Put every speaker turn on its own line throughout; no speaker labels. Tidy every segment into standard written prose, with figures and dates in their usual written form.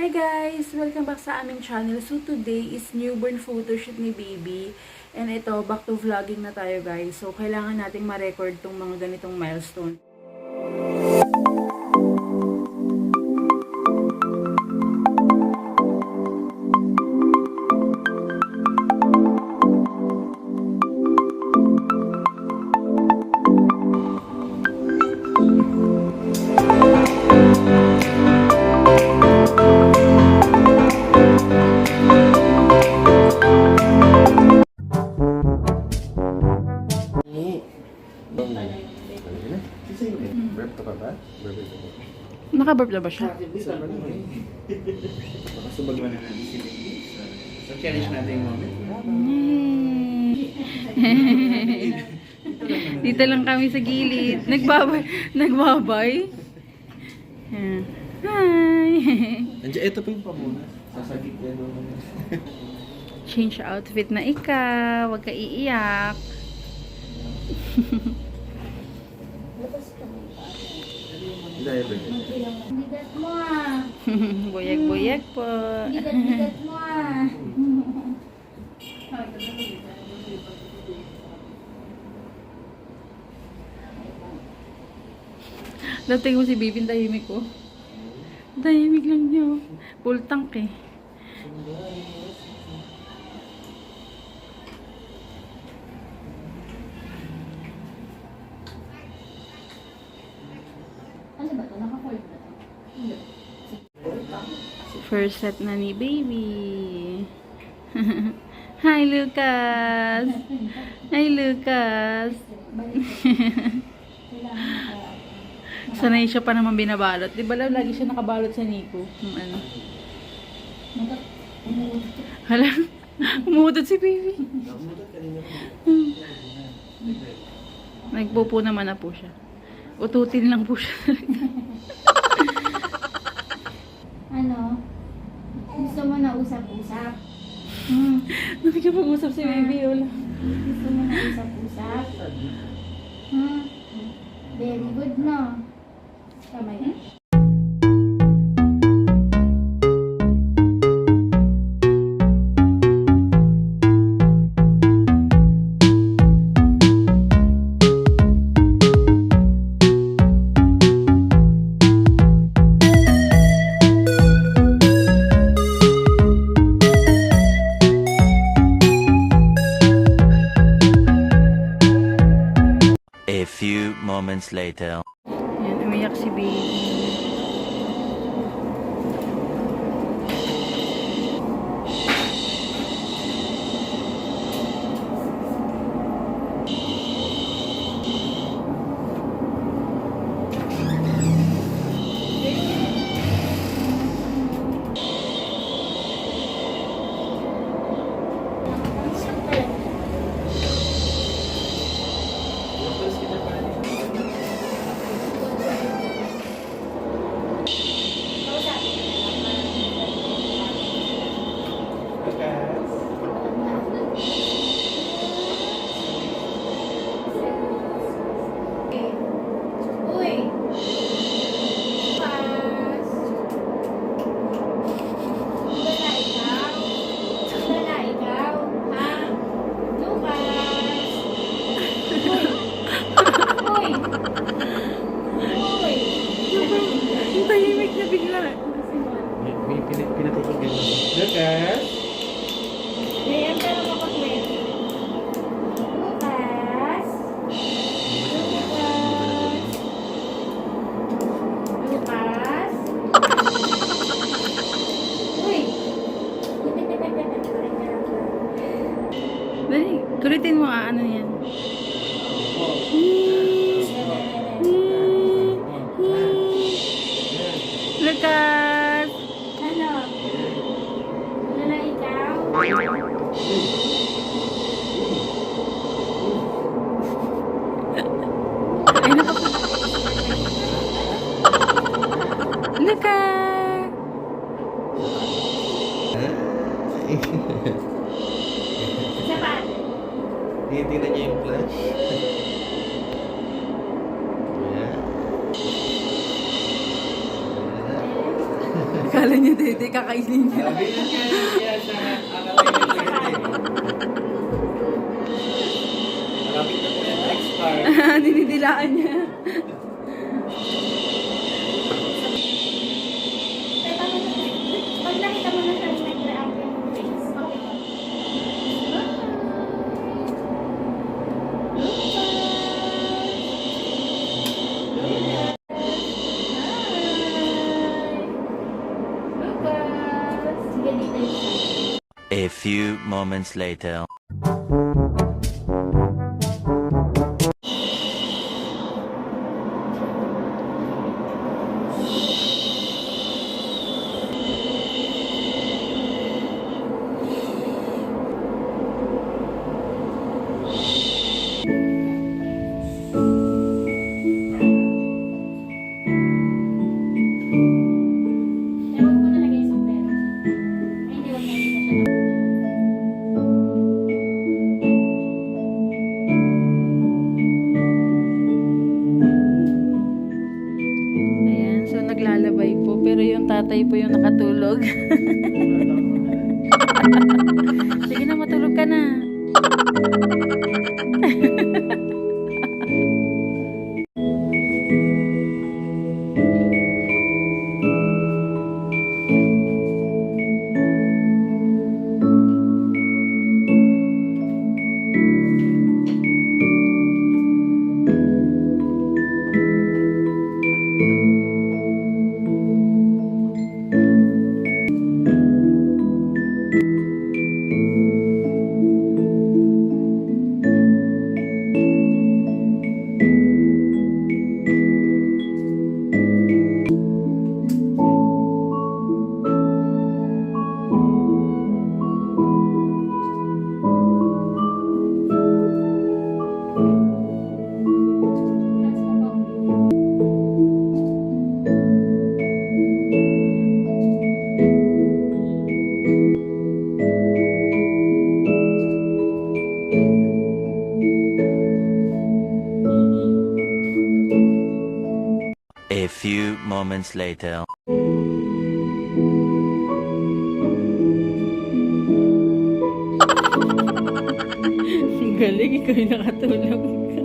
Hi guys! Welcome back sa aming channel. So today is newborn photoshoot ni baby. And ito, back to vlogging na tayo guys. So kailangan nating ma-record tong mga ganitong milestone. Naka-burp na ba siya?
Makasubag na natin si baby. So, challenge natin yung moment.
Dito lang kami sa gilid. Nagbabay. Hi!
Andiyan, ito pa yung pamuna. Sasagit yan naman.
Change outfit na ikaw. Huwag ka iiyak.
Bigat mo ah.
Buyag-buyag po.
Bigat mo ah.
Dating mo si baby, tahimik ko. Tahimik lang niya. Full tank eh.
Ano ba ito? Naka-fold na ito? Hindi.
First set na ni baby. Hi Lucas! Hi Lucas! Sanay siya pa naman binabalot. Di ba lagi siya nakabalot sa Nico? Yung ano. Hala, umuudot si baby. Nagpupo naman na po siya. Ututin lang po siya.
Ano? Gusto mo na usap-usap?
Nakikipag-usap si baby. Wala.
Gusto mo na usap-usap? Very good no? Kamay.
A few moments later.
Yan, umiyak si baby.
Uy! Pas! Wala ikaw? Wala ikaw? Ha? Lucas! Uy! Uy!
Ang tahimik na bigla.
May pinatikigan mo. Lucas!
Ayan, pero makakwento. Lucas! Lucas! Uy!
Dali, kulitin mo ano yan. Lucas!
Ano? Wala ikaw?
Ay, Lucas!
Sapat!
Tinitingnan niya yung flash. Yeah.
Akala niya Hindi kakainin niya.
Bilang niya sa akalain na ulit. Malapit na po yung expire.
Dinidilaan niya.
Pag nakita mo na siya, nag-react yung face. Okay ba? Lucas! Sige, dito yung isa.
A few moments later.
Ewan ko nalagay yung sombrero. Ay, hindi, wag na, hindi na siya.
Ayan, so naglalabay po. Pero yung tatay po yung nakatulog. Sige na, matulog ka na.
Tapos ko pa ulit.
A few moments later.
Galing, ikaw yung nakatulog ka.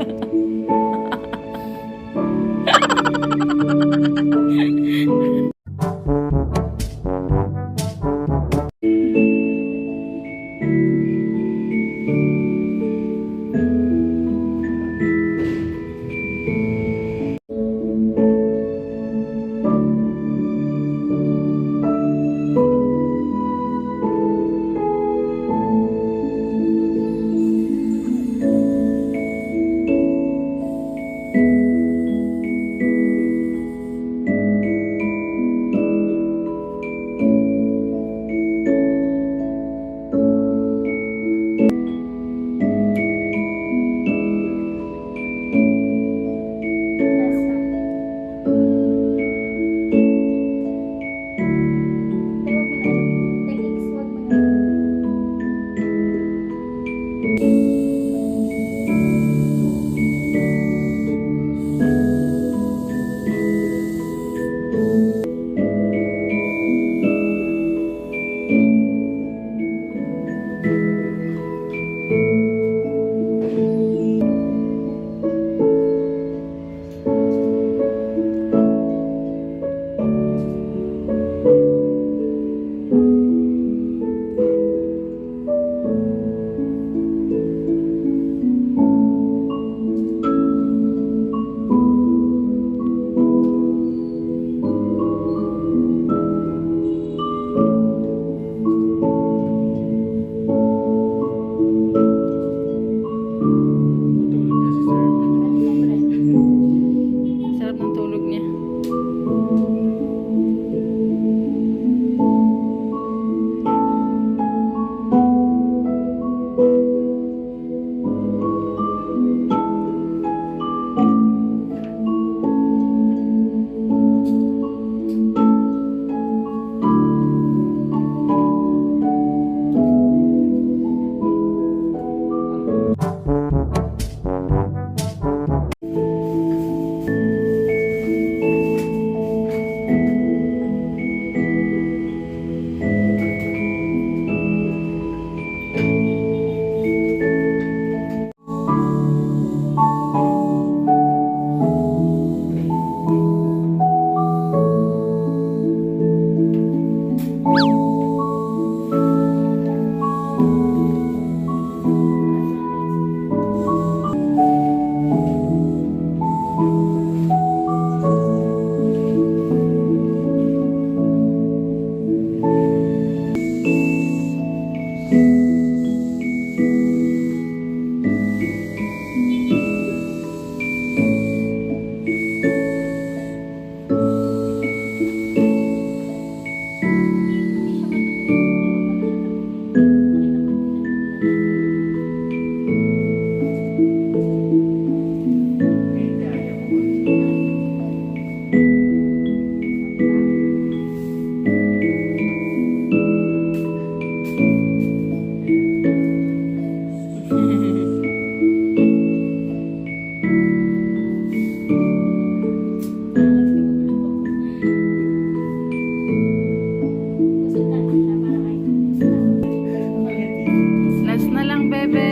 Last na lang, bebe.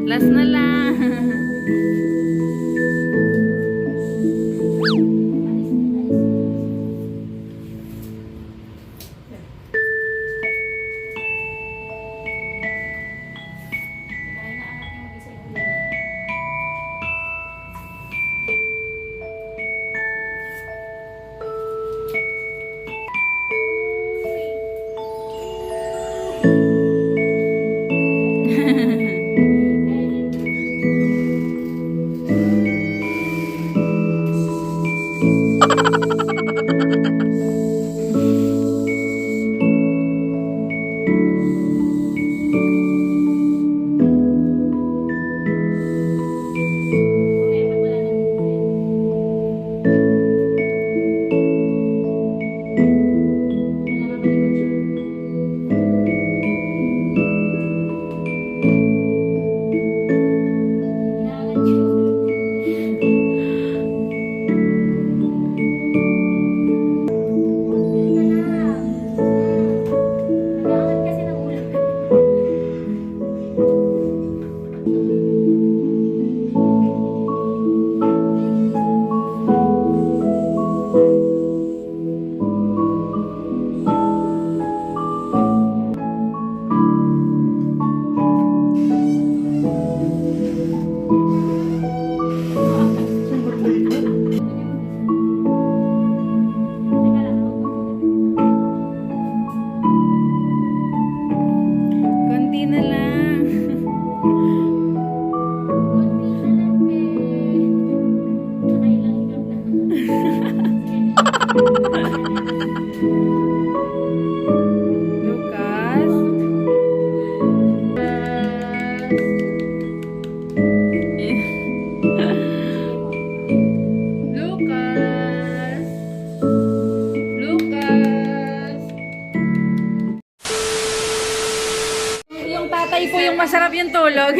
Last na lang.
Kaya naangat niya mag-isa yung ulo. Mamaya pag wala nang movement. Kailangan malikot siya. Hinaangat siya yung ulo. Hindi na lang. Nag-aangat kasi ng ulo. Teka lang,
Konti na lang.
konti na lang, be. Tsaka ilang hikap lang.
Lucas. Lucas. Lucas. Yung tatay po yung masarap yung tulog.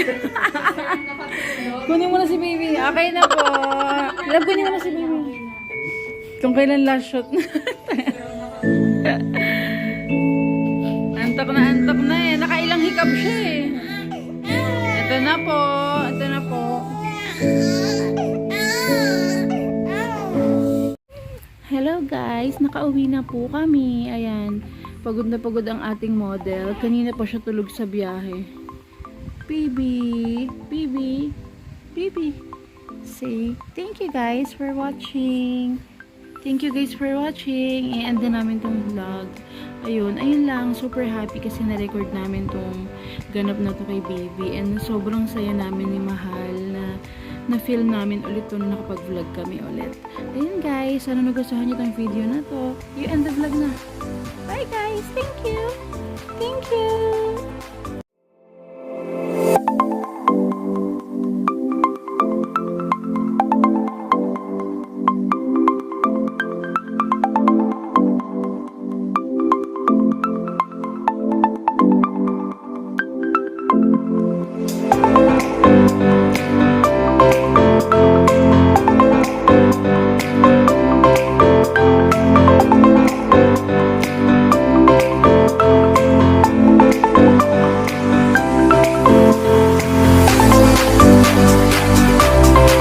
Kunin mo na si baby. Okay na po. Love, kunin mo na si baby. Kung kailan last shot na. Antok na eh. Nakailang hikap siya eh. Ito na po. Ito na po. Hello guys. Nakauwi na po kami. Ayan. Pagod na pagod ang ating model. Kanina pa siya tulog sa biyahe. Baby. Baby. Baby. Say thank you guys for watching. Thank you guys for watching. I-end na namin tong vlog. Ayun lang. Super happy kasi na-record namin tong ganap na to kay baby. And sobrang saya namin ni Mahal na film namin ulit to na nakapag-vlog kami ulit. Ayun guys. Sana nagustuhan niyo tong video na to. You end the vlog na. Bye guys. Thank you. Thank you.